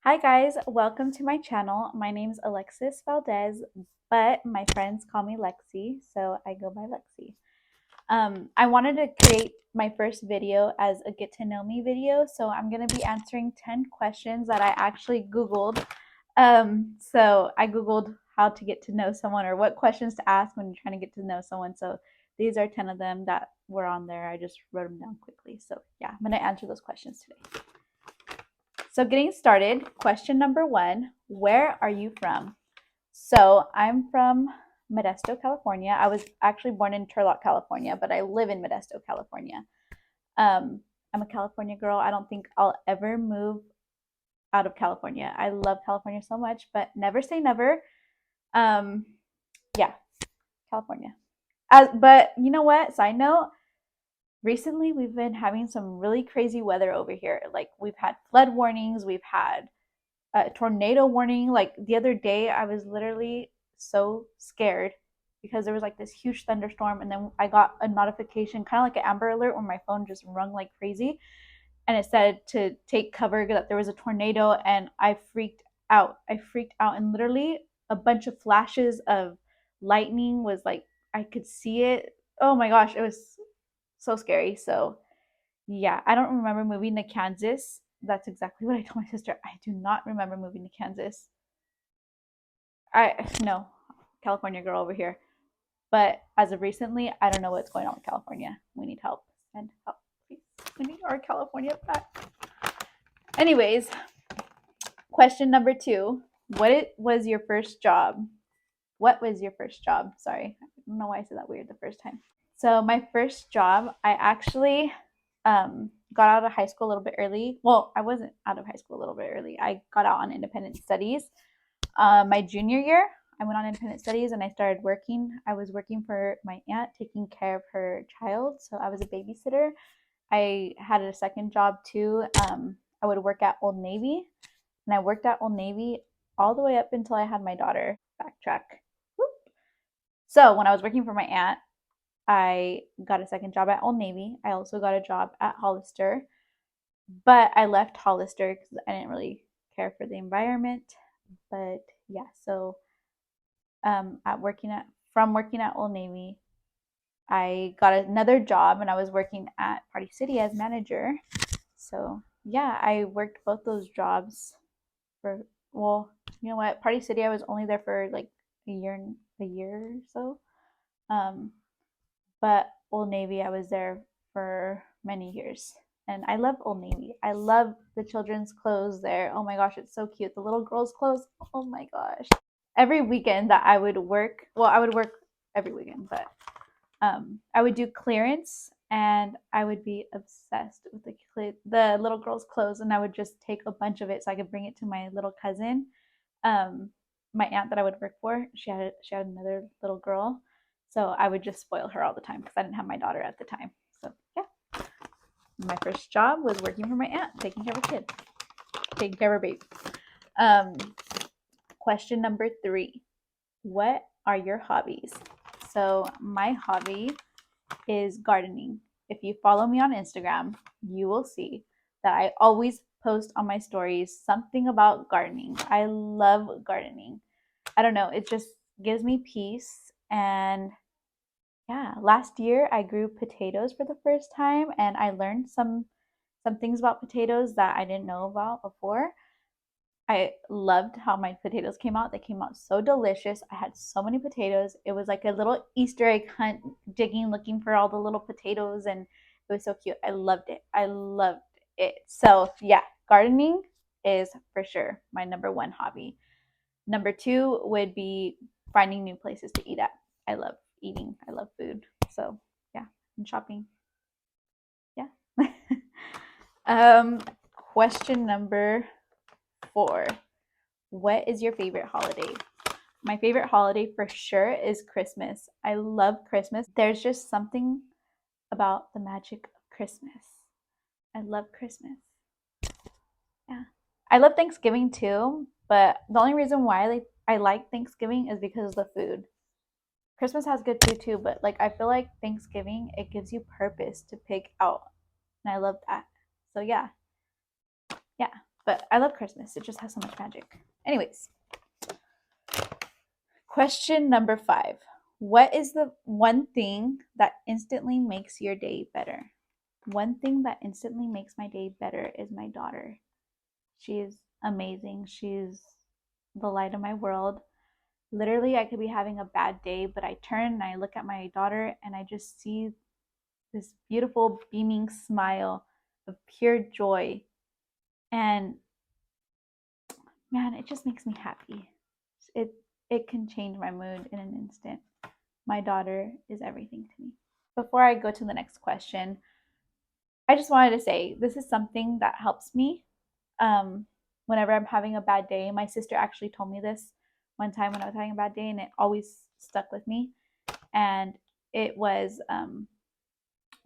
Hi guys, welcome to my channel. My name's Alexis Valdez, but my friends call me Lexi, so I go by Lexi. I wanted to create my first video as a get to know me video, so I'm going to be answering 10 questions that I actually Googled. So I Googled how to get to know someone or what questions to ask when you're trying to get to know someone. So these are 10 of them that were on there. I just wrote them down quickly. So yeah, I'm going to answer those questions today. So getting started, question number one, where are you from? So I'm from Modesto, California. I was actually born in Turlock, California, but I live in Modesto, California. I'm a California girl. I don't think I'll ever move out of California. I love California so much, but never say never. Um, yeah, California. But you know what? Side note, recently we've been having some really crazy weather over here. Like we've had flood warnings, we've had a tornado warning. Like the other day, I was literally so scared because there was like this huge thunderstorm, and then I got a notification, kind of like an Amber Alert, where my phone just rung like crazy, and it said to take cover that there was a tornado, and I freaked out. I freaked out, and literally a bunch of flashes of lightning was like I could see it. Oh my gosh, it was so scary. So yeah, I don't remember moving to Kansas. That's exactly what I told my sister. I do not remember moving to Kansas. No, California girl over here. But as of recently, I don't know what's going on with California. We need help. Send help, please. We need our California back. Anyways, question number two. What was your first job? What was your first job? Sorry, I don't know why I said that weird the first time. So my first job, I actually got out of high school a little bit early. Well, I wasn't out of high school a little bit early. I got out on independent studies. My junior year, I went on independent studies and I started working. I was working for my aunt, taking care of her child. So I was a babysitter. I had a second job too. I would work at Old Navy, and I worked at Old Navy all the way up until I had my daughter. Backtrack. Whoop. So when I was working for my aunt, I got a second job at Old Navy. I also got a job at Hollister, but I left Hollister because I didn't really care for the environment. But yeah, so at working at from working at Old Navy, I got another job and I was working at Party City as manager. So yeah, I worked both those jobs for, well, you know what, Party City I was only there for like a year or so. Um, but Old Navy, I was there for many years. And I love Old Navy. I love the children's clothes there. Oh my gosh, it's so cute. The little girls' clothes. Oh my gosh. Every weekend that I would work, well, I would work every weekend, but I would do clearance and I would be obsessed with the little girls' clothes, and I would just take a bunch of it so I could bring it to my little cousin. Um, my aunt that I would work for, she had another little girl, so I would just spoil her all the time because I didn't have my daughter at the time. So yeah, my first job was working for my aunt, taking care of a kid, taking care of her baby. Um, question number three: what are your hobbies? So my hobby is gardening. If you follow me on Instagram, you will see that I always post on my stories something about gardening. I love gardening. I don't know, it just gives me peace. And yeah, last year I grew potatoes for the first time, and I learned some things about potatoes that I didn't know about before. I loved how my potatoes came out. They came out so delicious. I had so many potatoes. It was like a little Easter egg hunt, digging, looking for all the little potatoes, and it was so cute. I loved it. I loved it. So, yeah, gardening is for sure my number one hobby. Number two would be finding new places to eat at. I love eating, I love food. So, yeah, and shopping. Yeah. um, question number four. What is your favorite holiday? My favorite holiday for sure is Christmas. I love Christmas. There's just something about the magic of Christmas. I love Christmas. Yeah. I love Thanksgiving too, but the only reason why I like Thanksgiving is because of the food. Christmas has good food too, but like I feel like Thanksgiving, it gives you purpose to pick out. And I love that. So yeah. Yeah. But I love Christmas. It just has so much magic. Anyways, question number 5. What is the one thing that instantly makes your day better? One thing that instantly makes my day better is my daughter. She is amazing. She's the light of my world. Literally, I could be having a bad day, but I turn and I look at my daughter and I just see this beautiful beaming smile of pure joy. And man, it just makes me happy. It can change my mood in an instant. My daughter is everything to me. Before I go to the next question, I just wanted to say this is something that helps me whenever I'm having a bad day. My sister actually told me this one time when I was having a bad day, and it always stuck with me. And it was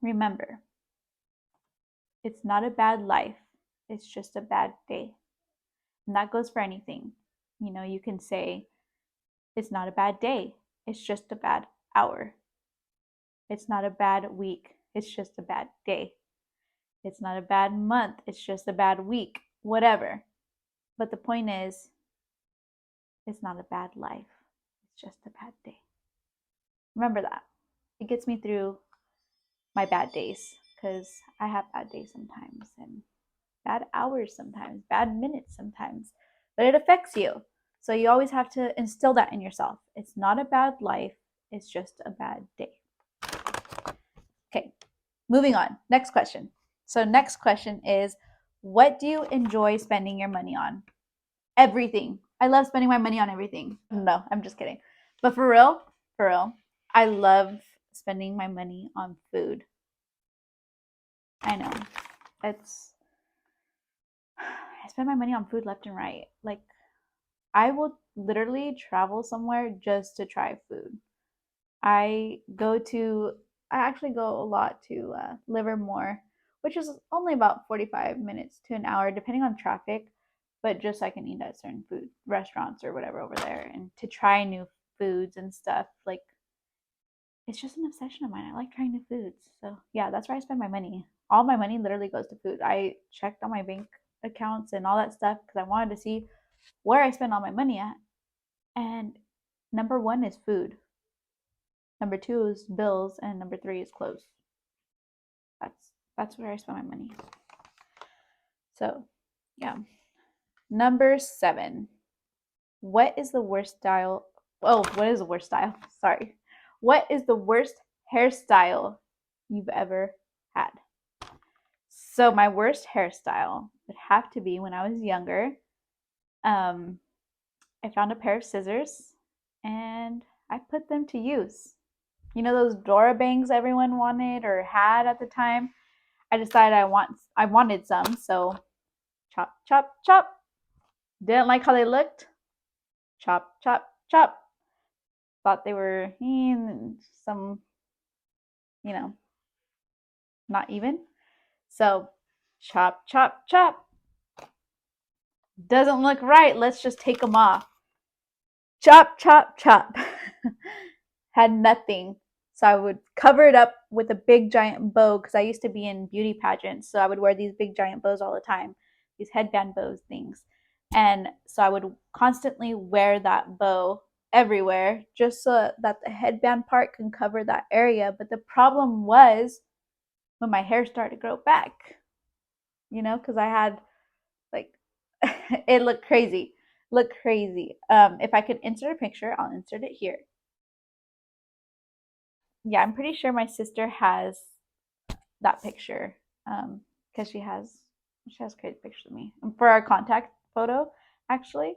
remember, it's not a bad life, it's just a bad day. And that goes for anything. You know, you can say, it's not a bad day, it's just a bad hour. It's not a bad week, it's just a bad day. It's not a bad month, it's just a bad week, whatever. But the point is, it's not a bad life, it's just a bad day. Remember that. It gets me through my bad days, because I have bad days sometimes and bad hours sometimes, bad minutes sometimes, but it affects you. So you always have to instill that in yourself. It's not a bad life, it's just a bad day. Okay, moving on. Next question. So next question is, what do you enjoy spending your money on? Everything. I love spending my money on everything. No, I'm just kidding. But for real, I love spending my money on food. I know. I spend my money on food left and right. Like, I will literally travel somewhere just to try food. I actually go a lot to Livermore, which is only about 45 minutes to an hour, depending on traffic, but just so I can eat at certain food restaurants or whatever over there, and to try new foods and stuff. Like, it's just an obsession of mine. I like trying new foods. So yeah, that's where I spend my money. All my money literally goes to food. I checked on my bank accounts and all that stuff because I wanted to see where I spend all my money at. And number 1 is food. Number 2 is bills, and number 3 is clothes. That's where I spend my money. So, yeah. Number 7. What is the worst style? Oh, what is the worst style? Sorry. What is the worst hairstyle you've ever had? So my worst hairstyle would have to be when I was younger. I found a pair of scissors and I put them to use. You know those Dora bangs everyone wanted or had at the time? I decided I wanted some, so chop, chop, chop. Didn't like how they looked. Chop, chop, chop. Thought they were some, not even. So chop, chop, chop. Doesn't look right. Let's just take them off. Chop, chop, chop. Had nothing. So I would cover it up with a big giant bow because I used to be in beauty pageants. So I would wear these big giant bows all the time, these headband bows things. And so I would constantly wear that bow everywhere just so that the headband part can cover that area. But the problem was when my hair started to grow back, because I had like, it looked crazy. If I could insert a picture, I'll insert it here. Yeah, I'm pretty sure my sister has that picture because she has crazy pictures of me for our contact photo. Actually,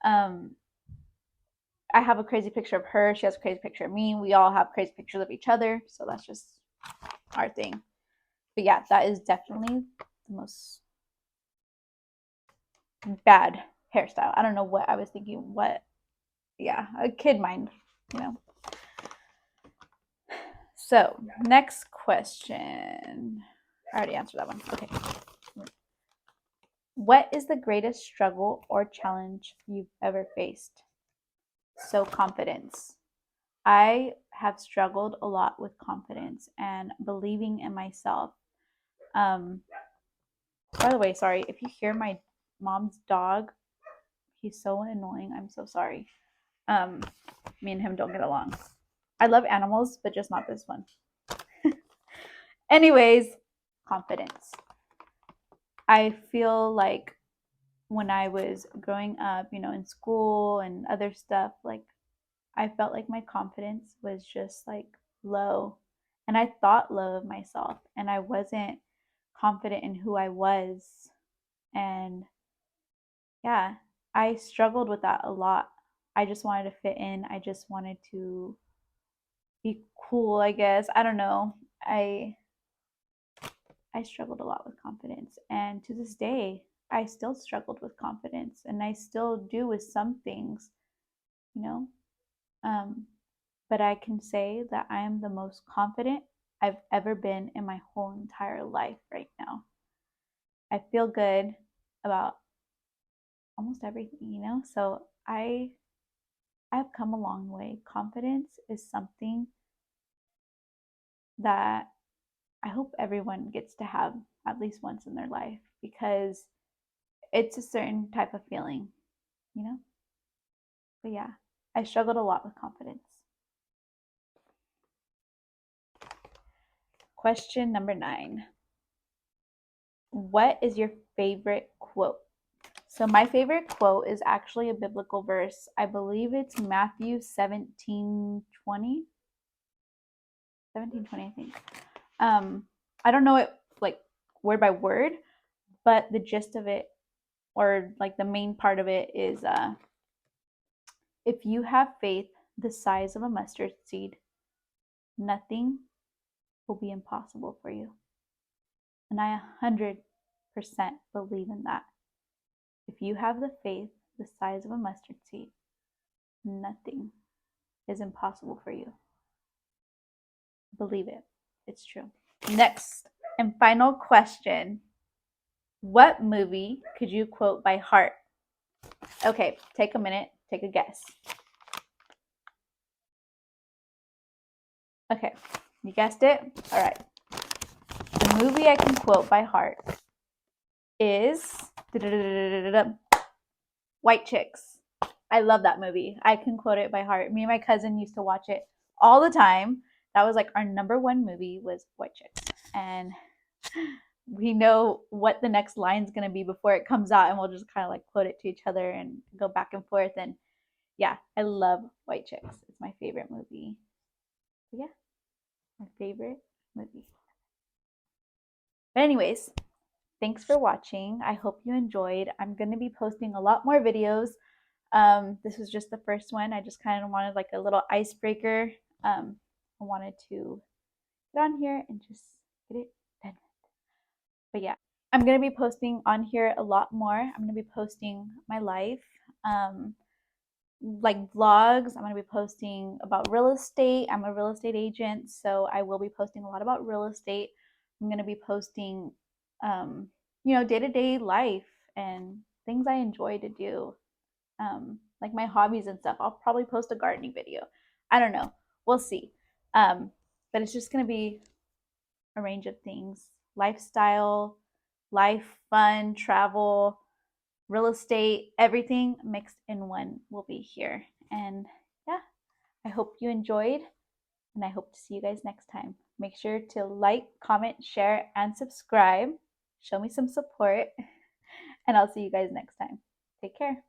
I have a crazy picture of her. She has a crazy picture of me. We all have crazy pictures of each other, so that's just our thing. But yeah, that is definitely the most bad hairstyle. I don't know what I was thinking. Yeah, a kid mind, So, next question. I already answered that one. Okay. What is the greatest struggle or challenge you've ever faced? So, confidence. I have struggled a lot with confidence and believing in myself. By the way, sorry if you hear my mom's dog. He's so annoying. I'm so sorry. Me and him don't get along. I love animals, but just not this one. Anyways, confidence. I feel like when I was growing up, in school and other stuff, like I felt like my confidence was just like low. And I thought low of myself, and I wasn't confident in who I was. And yeah, I struggled with that a lot. I just wanted to fit in. I just wanted to be cool, I guess. I don't know. I struggled a lot with confidence, and to this day, I still struggled with confidence, and I still do with some things, you know. Um, but I can say that I am the most confident I've ever been in my whole entire life right now. I feel good about almost everything. So I've come a long way. Confidence is something that I hope everyone gets to have at least once in their life, because it's a certain type of feeling, you know? But yeah, I struggled a lot with confidence. Question number 9. What is your favorite quote? So my favorite quote is actually a biblical verse. I believe it's Matthew 17:20. 17:20, I think. I don't know it like word by word, but the gist of it, or like the main part of it, is if you have faith the size of a mustard seed, nothing will be impossible for you. And I 100% believe in that. If you have the faith the size of a mustard seed, nothing is impossible for you. Believe it. It's true. Next and final question. What movie could you quote by heart? Okay, take a minute. Take a guess. Okay, you guessed it? All right. The movie I can quote by heart is White Chicks. I love that movie. I can quote it by heart. Me and my cousin used to watch it all the time. That was like our number one movie, was White Chicks. And we know what the next line's going to be before it comes out, and we'll just kind of like quote it to each other and go back and forth. And yeah, I love White Chicks. It's my favorite movie. But yeah, my favorite movie. But anyways, thanks for watching. I hope you enjoyed. I'm going to be posting a lot more videos. This was just the first one. I just kind of wanted like a little icebreaker. I wanted to get on here and just get it done. But yeah, I'm going to be posting on here a lot more. I'm going to be posting my life, like vlogs. I'm going to be posting about real estate. I'm a real estate agent, so I will be posting a lot about real estate. I'm going to be posting, day-to-day life and things I enjoy to do, like my hobbies and stuff. I'll probably post a gardening video. I don't know. We'll see. But it's just going to be a range of things: lifestyle, life, fun, travel, real estate, everything mixed in one will be here. And yeah, I hope you enjoyed, and I hope to see you guys next time. Make sure to like, comment, share, and subscribe. Show me some support, and I'll see you guys next time. Take care.